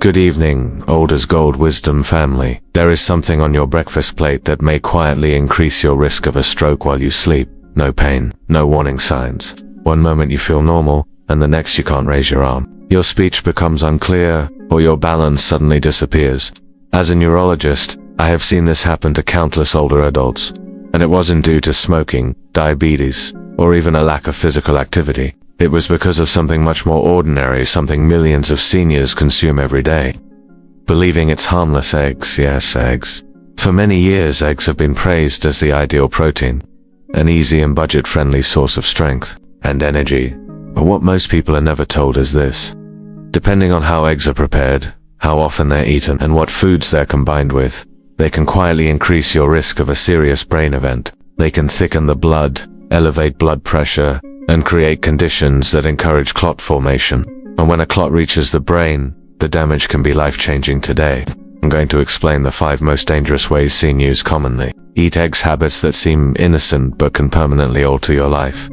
Good evening, old as gold wisdom family. There is something on your breakfast plate that may quietly increase your risk of a stroke while you sleep. No pain, no warning signs. One moment you feel normal, and the next you can't raise your arm. Your speech becomes unclear, or your balance suddenly disappears. As a neurologist, I have seen this happen to countless older adults. And it wasn't due to smoking, diabetes, or even a lack of physical activity. It was because of something much more ordinary, something millions of seniors consume every day. Believing it's harmless eggs, yes, eggs. For many years, eggs have been praised as the ideal protein, an easy and budget-friendly source of strength and energy. But what most people are never told is this. Depending on how eggs are prepared, how often they're eaten, and what foods they're combined with, they can quietly increase your risk of a serious brain event. They can thicken the blood, elevate blood pressure, and create conditions that encourage clot formation. And when a clot reaches the brain, the damage can be life-changing today. I'm going to explain the 5 most dangerous ways seniors commonly eat eggs, habits that seem innocent but can permanently alter your life.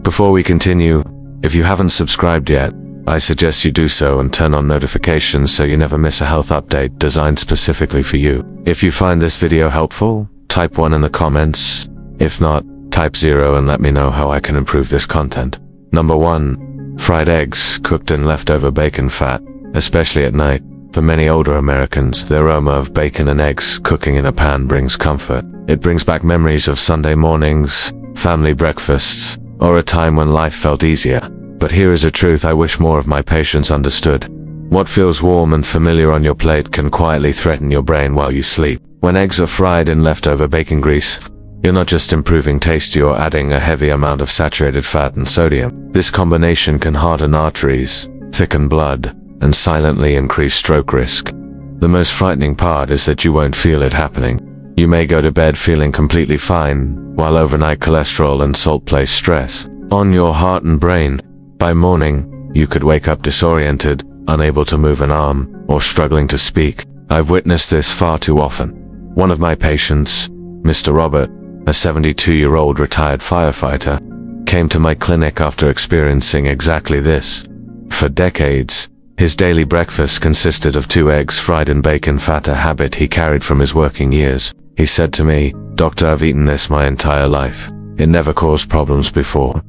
Before we continue, if you haven't subscribed yet, I suggest you do so and turn on notifications so you never miss a health update designed specifically for you. If you find this video helpful, type 1 in the comments. If not, type 0 and let me know how I can improve this content. Number 1. Fried eggs cooked in leftover bacon fat, especially at night. For many older Americans, the aroma of bacon and eggs cooking in a pan brings comfort. It brings back memories of Sunday mornings, family breakfasts, or a time when life felt easier. But here is a truth I wish more of my patients understood. What feels warm and familiar on your plate can quietly threaten your brain while you sleep. When eggs are fried in leftover bacon grease, you're not just improving taste, you're adding a heavy amount of saturated fat and sodium. This combination can harden arteries, thicken blood, and silently increase stroke risk. The most frightening part is that you won't feel it happening. You may go to bed feeling completely fine, while overnight cholesterol and salt place stress on your heart and brain. By morning, you could wake up disoriented, unable to move an arm, or struggling to speak. I've witnessed this far too often. One of my patients, Mr. Robert, a 72-year-old retired firefighter, came to my clinic after experiencing exactly this. For decades, his daily breakfast consisted of 2 eggs fried in bacon fat, a habit he carried from his working years. He said to me, "Doctor, I've eaten this my entire life. It never caused problems before."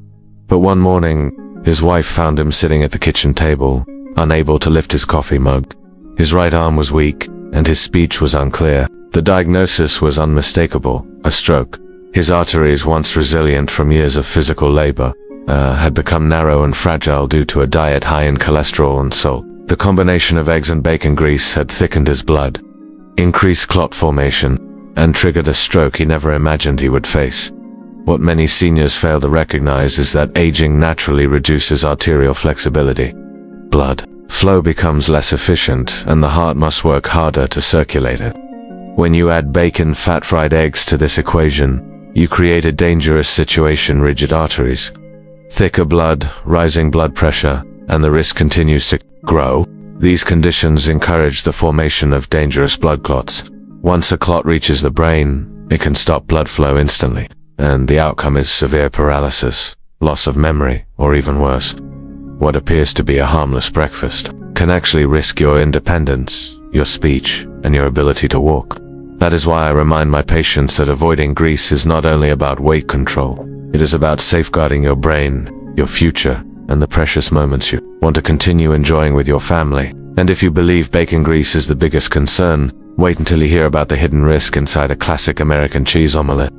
But one morning, his wife found him sitting at the kitchen table, unable to lift his coffee mug. His right arm was weak, and his speech was unclear. The diagnosis was unmistakable: a stroke. His arteries, once resilient from years of physical labor, had become narrow and fragile due to a diet high in cholesterol and salt. The combination of eggs and bacon grease had thickened his blood, increased clot formation, and triggered a stroke he never imagined he would face. What many seniors fail to recognize is that aging naturally reduces arterial flexibility. Blood flow becomes less efficient, and the heart must work harder to circulate it. When you add bacon fat fried eggs to this equation, you create a dangerous situation: rigid arteries, thicker blood, rising blood pressure, and the risk continues to grow. These conditions encourage the formation of dangerous blood clots. Once a clot reaches the brain, it can stop blood flow instantly, and the outcome is severe paralysis, loss of memory, or even worse. What appears to be a harmless breakfast can actually risk your independence, your speech, and your ability to walk. That is why I remind my patients that avoiding grease is not only about weight control, it is about safeguarding your brain, your future, and the precious moments you want to continue enjoying with your family. And if you believe bacon grease is the biggest concern, wait until you hear about the hidden risk inside a classic American cheese omelette.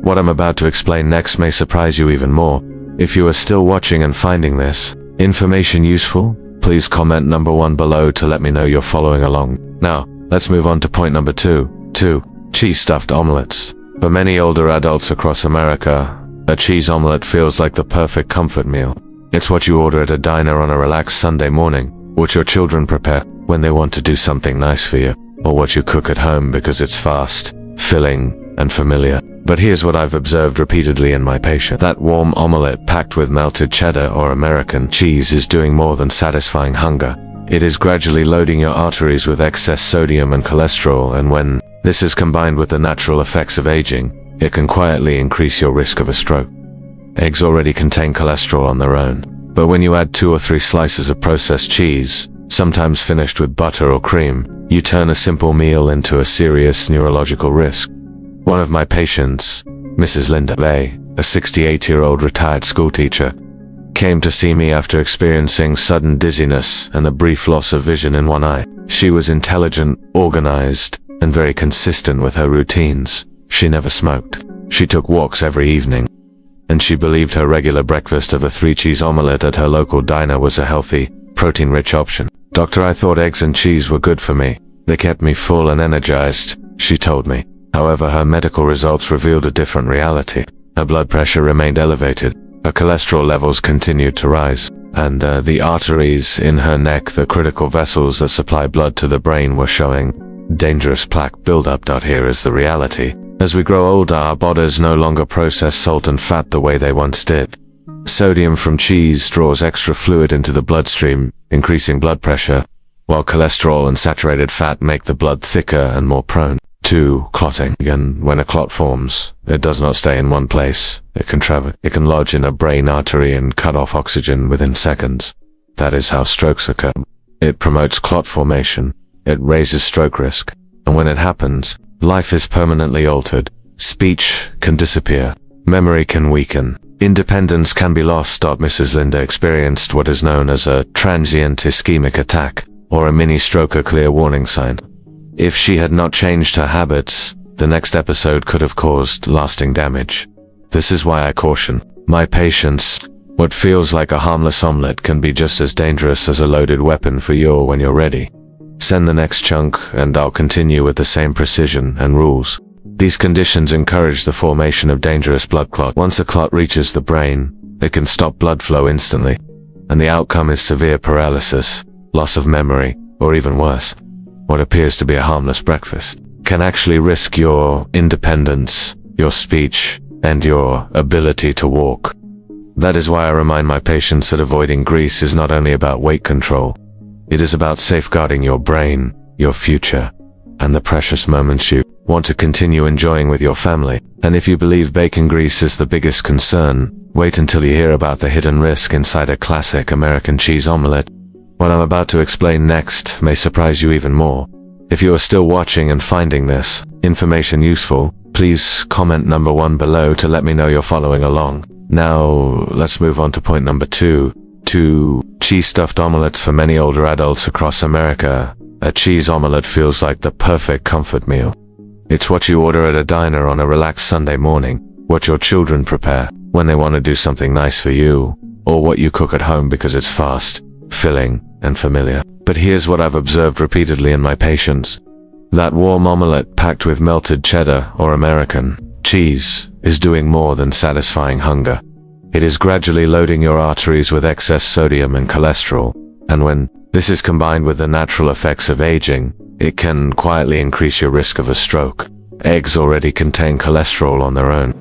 What I'm about to explain next may surprise you even more. If you are still watching and finding this information useful, please comment number 1 below to let me know you're following along. Now, let's move on to point number 2. Cheese-stuffed omelets. For many older adults across America, a cheese omelet feels like the perfect comfort meal. It's what you order at a diner on a relaxed Sunday morning, what your children prepare when they want to do something nice for you, or what you cook at home because it's fast, filling, and familiar. But here's what I've observed repeatedly in my patient. That warm omelette packed with melted cheddar or American cheese is doing more than satisfying hunger. It is gradually loading your arteries with excess sodium and cholesterol, and when this is combined with the natural effects of aging, it can quietly increase your risk of a stroke. Eggs already contain cholesterol on their own, but when you add 2 or 3 slices of processed cheese, sometimes finished with butter or cream, you turn a simple meal into a serious neurological risk. One of my patients, Mrs. Linda Bay, a 68-year-old retired schoolteacher, came to see me after experiencing sudden dizziness and a brief loss of vision in one eye. She was intelligent, organized, and very consistent with her routines. She never smoked. She took walks every evening, and she believed her regular breakfast of a 3-cheese omelette at her local diner was a healthy, protein-rich option. "Doctor, I thought eggs and cheese were good for me. They kept me full and energized," she told me. However, her medical results revealed a different reality. Her blood pressure remained elevated, her cholesterol levels continued to rise, and the arteries in her neck, the critical vessels that supply blood to the brain, were showing dangerous plaque buildup. Here is the reality. As we grow older, our bodies no longer process salt and fat the way they once did. Sodium from cheese draws extra fluid into the bloodstream, increasing blood pressure, while cholesterol and saturated fat make the blood thicker and more prone to clotting. And when a clot forms, it does not stay in one place. It can travel. It can lodge in a brain artery and cut off oxygen within seconds. That is how strokes occur. It promotes clot formation. It raises stroke risk. And when it happens, life is permanently altered. Speech can disappear. Memory can weaken. Independence can be lost. Mrs. Linda experienced what is known as a transient ischemic attack, or a mini-stroke, a clear warning sign. If she had not changed her habits, the next episode could have caused lasting damage. This is why I caution my patients, what feels like a harmless omelette can be just as dangerous as a loaded weapon for you when you're ready. Send the next chunk, and I'll continue with the same precision and rules. These conditions encourage the formation of dangerous blood clot. Once a clot reaches the brain, it can stop blood flow instantly, and the outcome is severe paralysis, loss of memory, or even worse. What appears to be a harmless breakfast can actually risk your independence, your speech, and your ability to walk. That is why I remind my patients that avoiding grease is not only about weight control. It is about safeguarding your brain, your future, and the precious moments you want to continue enjoying with your family. And if you believe bacon grease is the biggest concern, wait until you hear about the hidden risk inside a classic American cheese omelette. What I'm about to explain next may surprise you even more. If you are still watching and finding this information useful, please comment number 1 below to let me know you're following along. Now, let's move on to point number 2. Cheese-stuffed omelettes. For many older adults across America, a cheese omelette feels like the perfect comfort meal. It's what you order at a diner on a relaxed Sunday morning, what your children prepare when they want to do something nice for you, or what you cook at home because it's fast, filling, and familiar. But here's what I've observed repeatedly in my patients. That warm omelette packed with melted cheddar or American cheese is doing more than satisfying hunger. It is gradually loading your arteries with excess sodium and cholesterol, and when this is combined with the natural effects of aging, it can quietly increase your risk of a stroke. Eggs already contain cholesterol on their own,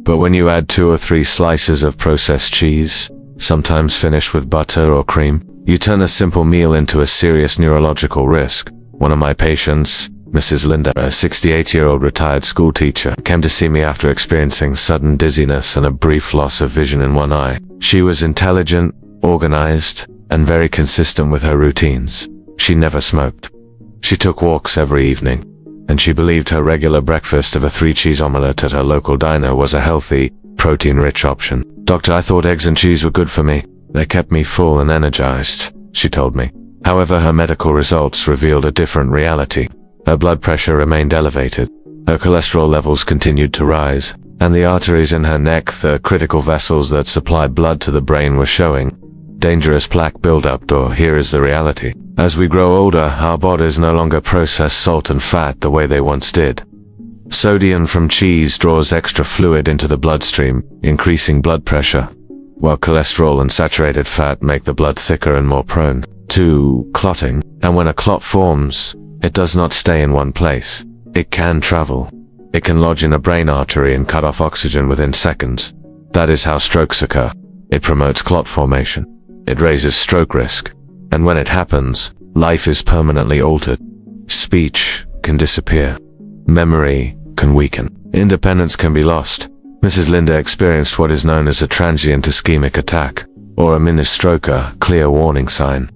but when you add 2 or 3 slices of processed cheese, sometimes finished with butter or cream, you turn a simple meal into a serious neurological risk. One of my patients, Mrs. Linda, a 68-year-old retired schoolteacher, came to see me after experiencing sudden dizziness and a brief loss of vision in one eye. She was intelligent, organized, and very consistent with her routines. She never smoked. She took walks every evening, and she believed her regular breakfast of a 3-cheese omelette at her local diner was a healthy, protein-rich option. "Doctor, I thought eggs and cheese were good for me. They kept me full and energized," she told me. However, her medical results revealed a different reality. Her blood pressure remained elevated, her cholesterol levels continued to rise, and the arteries in her neck, the critical vessels that supply blood to the brain, were showing dangerous plaque buildup. Here is the reality. As we grow older, our bodies no longer process salt and fat the way they once did. Sodium from cheese draws extra fluid into the bloodstream, increasing blood pressure, while cholesterol and saturated fat make the blood thicker and more prone to clotting. And when a clot forms, it does not stay in one place. It can travel. It can lodge in a brain artery and cut off oxygen within seconds. That is how strokes occur. It promotes clot formation. It raises stroke risk. And when it happens, life is permanently altered. Speech can disappear. Memory can weaken. Independence can be lost. Mrs. Linda experienced what is known as a transient ischemic attack, or a mini-stroke, a clear warning sign.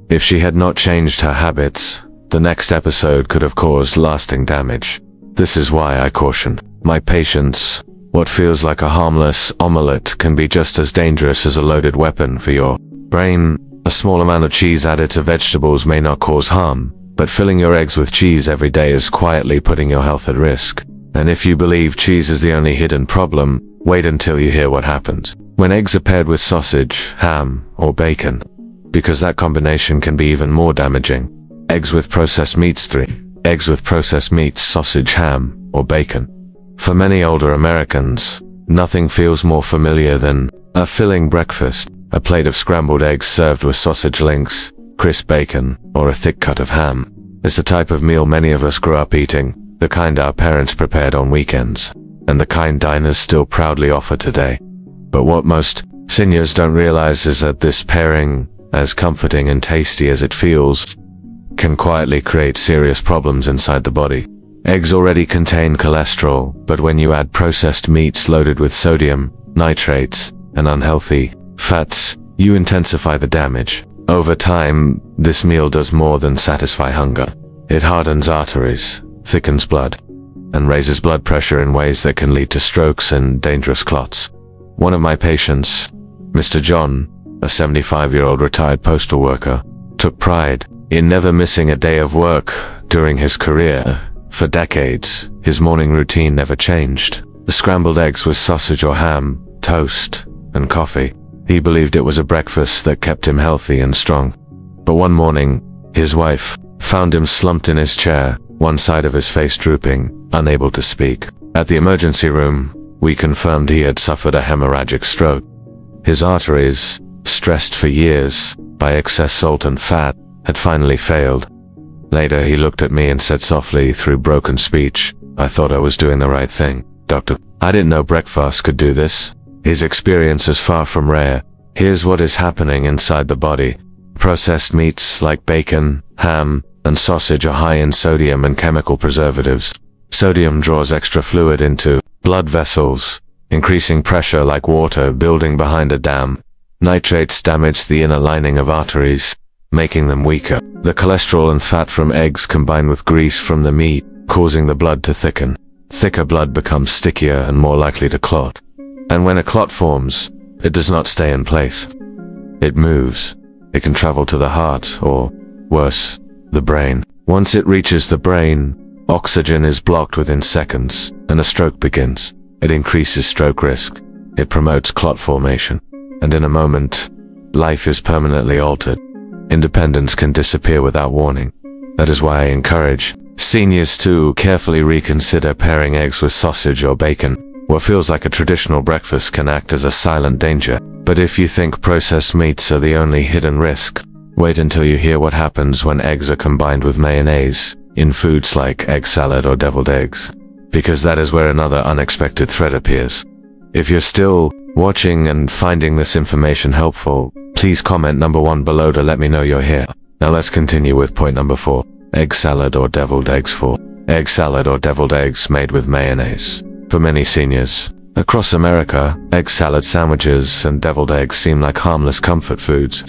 If she had not changed her habits, the next episode could have caused lasting damage. This is why I caution my patients. What feels like a harmless omelette can be just as dangerous as a loaded weapon for your brain. A small amount of cheese added to vegetables may not cause harm, but filling your eggs with cheese every day is quietly putting your health at risk. And if you believe cheese is the only hidden problem, wait until you hear what happens when eggs are paired with sausage, ham, or bacon, because that combination can be even more damaging. Eggs with processed meats. 3. Eggs with processed meats, sausage, ham, or bacon. For many older Americans, nothing feels more familiar than a filling breakfast. A plate of scrambled eggs served with sausage links, crisp bacon, or a thick cut of ham. It's the type of meal many of us grew up eating, the kind our parents prepared on weekends, and the kind diners still proudly offer today. But what most seniors don't realize is that this pairing, as comforting and tasty as it feels, can quietly create serious problems inside the body. Eggs already contain cholesterol, but when you add processed meats loaded with sodium, nitrates, and unhealthy fats, you intensify the damage. Over time, this meal does more than satisfy hunger. It hardens arteries, thickens blood, and raises blood pressure in ways that can lead to strokes and dangerous clots. One of my patients, Mr. John, a 75-year-old retired postal worker, took pride in never missing a day of work during his career. For decades, his morning routine never changed. The scrambled eggs with sausage or ham, toast, and coffee. He believed it was a breakfast that kept him healthy and strong. But one morning, his wife found him slumped in his chair, one side of his face drooping, unable to speak. At the emergency room, we confirmed he had suffered a hemorrhagic stroke. His arteries, stressed for years by excess salt and fat, had finally failed. Later, he looked at me and said softly through broken speech, "I thought I was doing the right thing, doctor. I didn't know breakfast could do this." His experience is far from rare. Here's what is happening inside the body. Processed meats like bacon, ham, and sausage are high in sodium and chemical preservatives. Sodium draws extra fluid into blood vessels, increasing pressure like water building behind a dam. Nitrates damage the inner lining of arteries, making them weaker. The cholesterol and fat from eggs combine with grease from the meat, causing the blood to thicken. Thicker blood becomes stickier and more likely to clot. And when a clot forms, it does not stay in place. It moves. It can travel to the heart, or, worse, the brain. Once it reaches the brain, oxygen is blocked within seconds, and a stroke begins. It increases stroke risk. It promotes clot formation. And in a moment, life is permanently altered. Independence can disappear without warning. That is why I encourage seniors to carefully reconsider pairing eggs with sausage or bacon. What feels like a traditional breakfast can act as a silent danger. But if you think processed meats are the only hidden risk, wait until you hear what happens when eggs are combined with mayonnaise in foods like egg salad or deviled eggs. Because that is where another unexpected threat appears. If you're still watching and finding this information helpful, please comment number 1 below to let me know you're here. Now let's continue with point number 4. Egg salad or deviled eggs. 4. Egg salad or deviled eggs made with mayonnaise. For many seniors across America, egg salad sandwiches and deviled eggs seem like harmless comfort foods.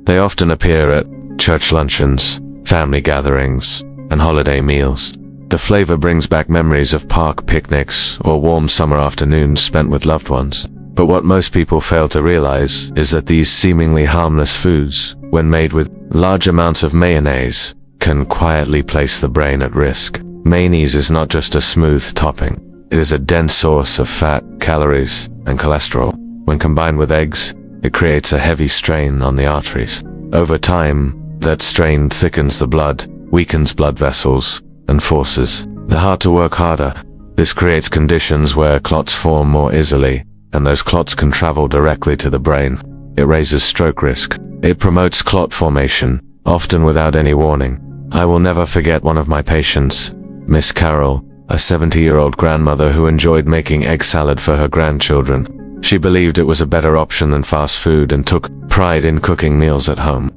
They often appear at church luncheons, family gatherings, and holiday meals. The flavor brings back memories of park picnics or warm summer afternoons spent with loved ones. But what most people fail to realize is that these seemingly harmless foods, when made with large amounts of mayonnaise, can quietly place the brain at risk. Mayonnaise is not just a smooth topping. It is a dense source of fat, calories, and cholesterol. When combined with eggs, it creates a heavy strain on the arteries. Over time, that strain thickens the blood, weakens blood vessels, and forces the heart to work harder. This creates conditions where clots form more easily, and those clots can travel directly to the brain. It raises stroke risk. It promotes clot formation, often without any warning. I will never forget one of my patients, Miss Carol, a 70-year-old grandmother who enjoyed making egg salad for her grandchildren. She believed it was a better option than fast food and took pride in cooking meals at home.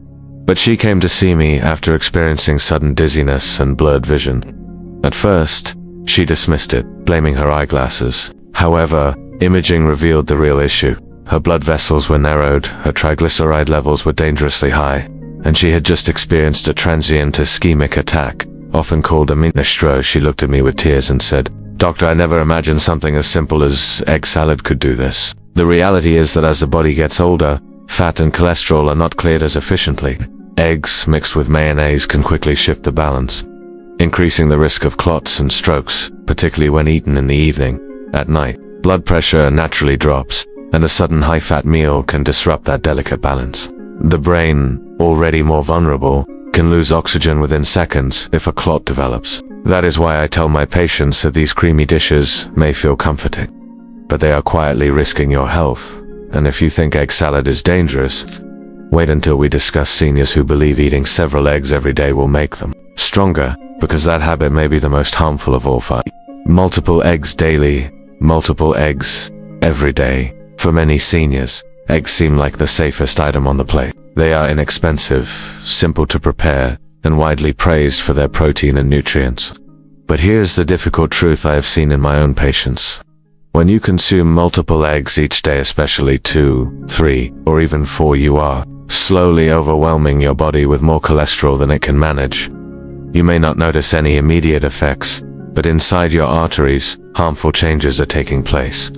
But she came to see me after experiencing sudden dizziness and blurred vision. At first, she dismissed it, blaming her eyeglasses. However, imaging revealed the real issue. Her blood vessels were narrowed, her triglyceride levels were dangerously high, and she had just experienced a transient ischemic attack, often called a mini stroke. She looked at me with tears and said, "Doctor, I never imagined something as simple as egg salad could do this." The reality is that as the body gets older, fat and cholesterol are not cleared as efficiently. Eggs mixed with mayonnaise can quickly shift the balance, increasing the risk of clots and strokes, particularly when eaten in the evening. At night, blood pressure naturally drops, and a sudden high-fat meal can disrupt that delicate balance. The brain, already more vulnerable, can lose oxygen within seconds if a clot develops. That is why I tell my patients that these creamy dishes may feel comforting, but they are quietly risking your health. And if you think egg salad is dangerous, wait until we discuss seniors who believe eating several eggs every day will make them stronger, because that habit may be the most harmful of all 5. Multiple eggs daily, multiple eggs every day. For many seniors, eggs seem like the safest item on the plate. They are inexpensive, simple to prepare, and widely praised for their protein and nutrients. But here's the difficult truth I have seen in my own patients. When you consume multiple eggs each day, especially 2, 3, or even 4, you are slowly overwhelming your body with more cholesterol than it can manage. You may not notice any immediate effects, but inside your arteries, harmful changes are taking place.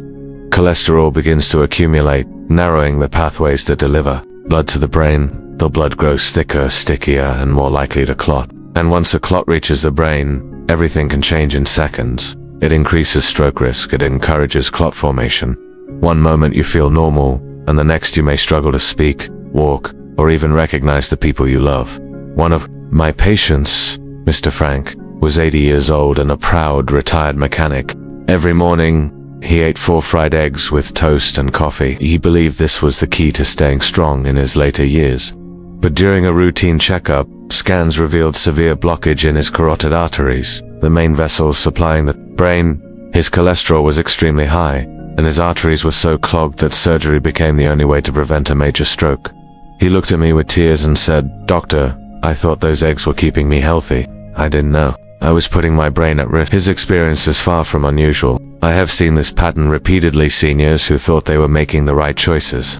Cholesterol begins to accumulate, narrowing the pathways that deliver blood to the brain. The blood grows thicker, stickier, and more likely to clot. And once a clot reaches the brain, everything can change in seconds. It increases stroke risk, it encourages clot formation. One moment you feel normal, and the next you may struggle to speak, walk, or even recognize the people you love. One of my patients, Mr. Frank, was 80 years old and a proud retired mechanic. Every morning, he ate 4 fried eggs with toast and coffee. He believed this was the key to staying strong in his later years. But during a routine checkup, scans revealed severe blockage in his carotid arteries, the main vessels supplying the brain. His cholesterol was extremely high, and his arteries were so clogged that surgery became the only way to prevent a major stroke. He looked at me with tears and said, "Doctor, I thought those eggs were keeping me healthy. I didn't know. I was putting my brain at risk." His experience is far from unusual. I have seen this pattern repeatedly. Seniors who thought they were making the right choices,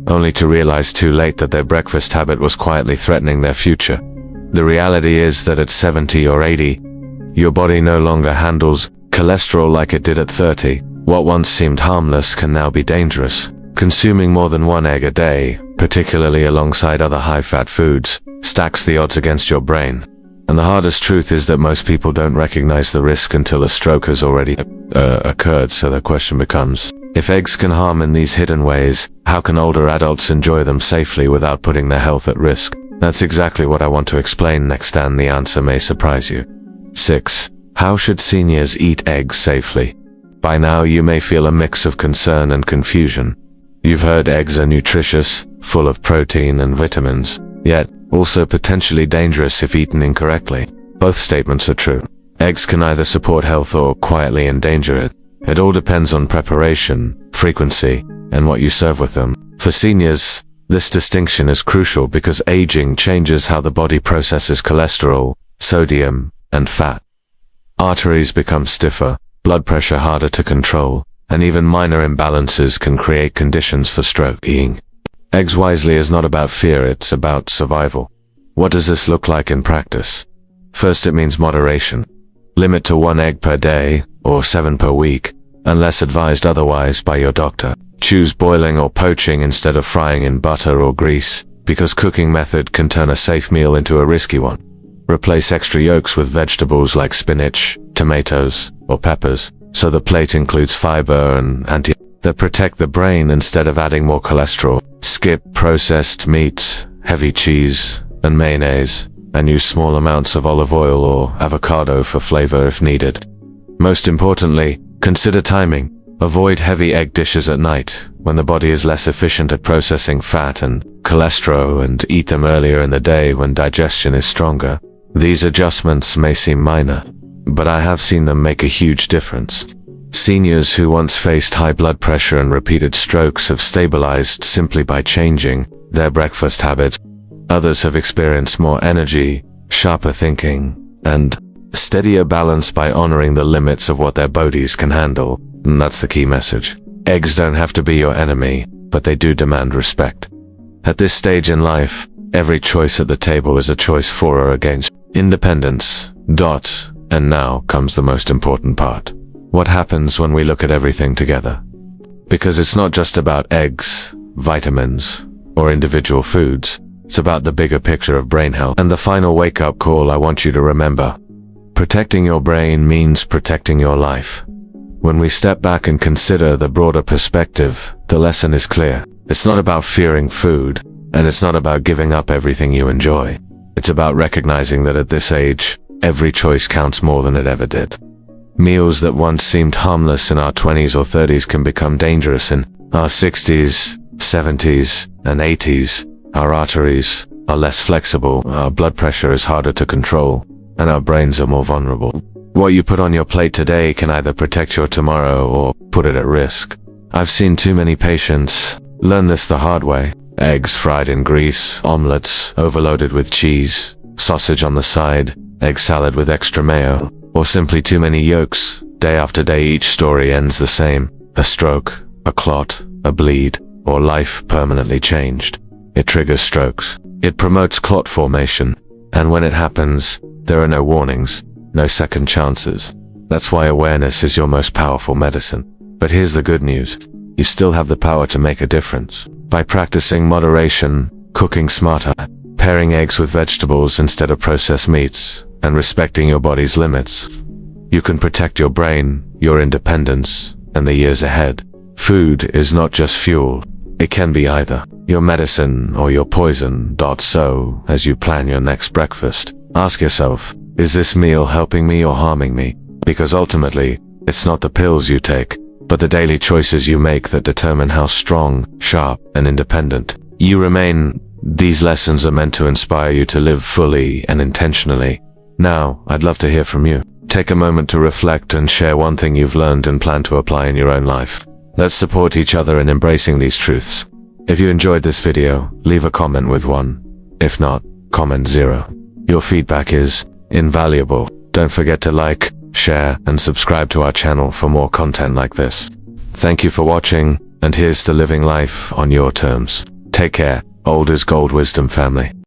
only to realize too late that their breakfast habit was quietly threatening their future. The reality is that at 70 or 80, your body no longer handles cholesterol like it did at 30. What once seemed harmless can now be dangerous. Consuming more than 1 egg a day, particularly alongside other high-fat foods, stacks the odds against your brain. And the hardest truth is that most people don't recognize the risk until a stroke has already occurred. So the question becomes, if eggs can harm in these hidden ways, how can older adults enjoy them safely without putting their health at risk? That's exactly what I want to explain next, and the answer may surprise you. 6. How should seniors eat eggs safely? By now you may feel a mix of concern and confusion. You've heard eggs are nutritious, full of protein and vitamins, yet also potentially dangerous if eaten incorrectly. Both statements are true. Eggs can either support health or quietly endanger it. It all depends on preparation, frequency, and what you serve with them. For seniors, this distinction is crucial because aging changes how the body processes cholesterol, sodium, and fat. Arteries become stiffer, blood pressure harder to control, and even minor imbalances can create conditions for stroke. Eating eggs wisely is not about fear, it's about survival. What does this look like in practice? First, it means moderation. Limit to 1 egg per day, or 7 per week, unless advised otherwise by your doctor. Choose boiling or poaching instead of frying in butter or grease, because cooking method can turn a safe meal into a risky one. Replace extra yolks with vegetables like spinach, tomatoes, or peppers, so the plate includes fiber and antioxidants that protect the brain instead of adding more cholesterol. Skip processed meat, heavy cheese, and mayonnaise, and use small amounts of olive oil or avocado for flavor if needed. Most importantly, consider timing. Avoid heavy egg dishes at night, when the body is less efficient at processing fat and cholesterol, and eat them earlier in the day when digestion is stronger. These adjustments may seem minor, but I have seen them make a huge difference. Seniors who once faced high blood pressure and repeated strokes have stabilized simply by changing their breakfast habits. Others have experienced more energy, sharper thinking, and steadier balance by honoring the limits of what their bodies can handle. And that's the key message. Eggs don't have to be your enemy, but they do demand respect. At this stage in life, Every choice at the table is a choice for or against independence. And now comes the most important part. What happens when we look at everything together? Because it's not just about eggs, vitamins, or individual foods. It's about the bigger picture of brain health. And the final wake-up call I want you to remember. Protecting your brain means protecting your life. When we step back and consider the broader perspective, the lesson is clear. It's not about fearing food, and it's not about giving up everything you enjoy. It's about recognizing that at this age, every choice counts more than it ever did. Meals that once seemed harmless in our 20s or 30s can become dangerous in our 60s, 70s, and 80s. Our arteries are less flexible, our blood pressure is harder to control, and our brains are more vulnerable. What you put on your plate today can either protect your tomorrow or put it at risk. I've seen too many patients learn this the hard way. Eggs fried in grease, omelets overloaded with cheese, sausage on the side, egg salad with extra mayo, or simply too many yolks. Day after day, each story ends the same. A stroke, a clot, a bleed, or life permanently changed. It triggers strokes. It promotes clot formation. And when it happens, there are no warnings, no second chances. That's why awareness is your most powerful medicine. But here's the good news. You still have the power to make a difference. By practicing moderation, cooking smarter, pairing eggs with vegetables instead of processed meats, and respecting your body's limits, you can protect your brain, your independence, and the years ahead. Food is not just fuel. It can be either your medicine or your poison. So, as you plan your next breakfast, ask yourself, is this meal helping me or harming me? Because ultimately, it's not the pills you take, but the daily choices you make that determine how strong, sharp, and independent you remain. These lessons are meant to inspire you to live fully and intentionally. Now, I'd love to hear from you. Take a moment to reflect and share one thing you've learned and plan to apply in your own life. Let's support each other in embracing these truths. If you enjoyed this video, leave a comment with 1. If not, comment 0. Your feedback is invaluable. Don't forget to like, share, and subscribe to our channel for more content like this. Thank you for watching, and here's to living life on your terms. Take care, old is gold wisdom family.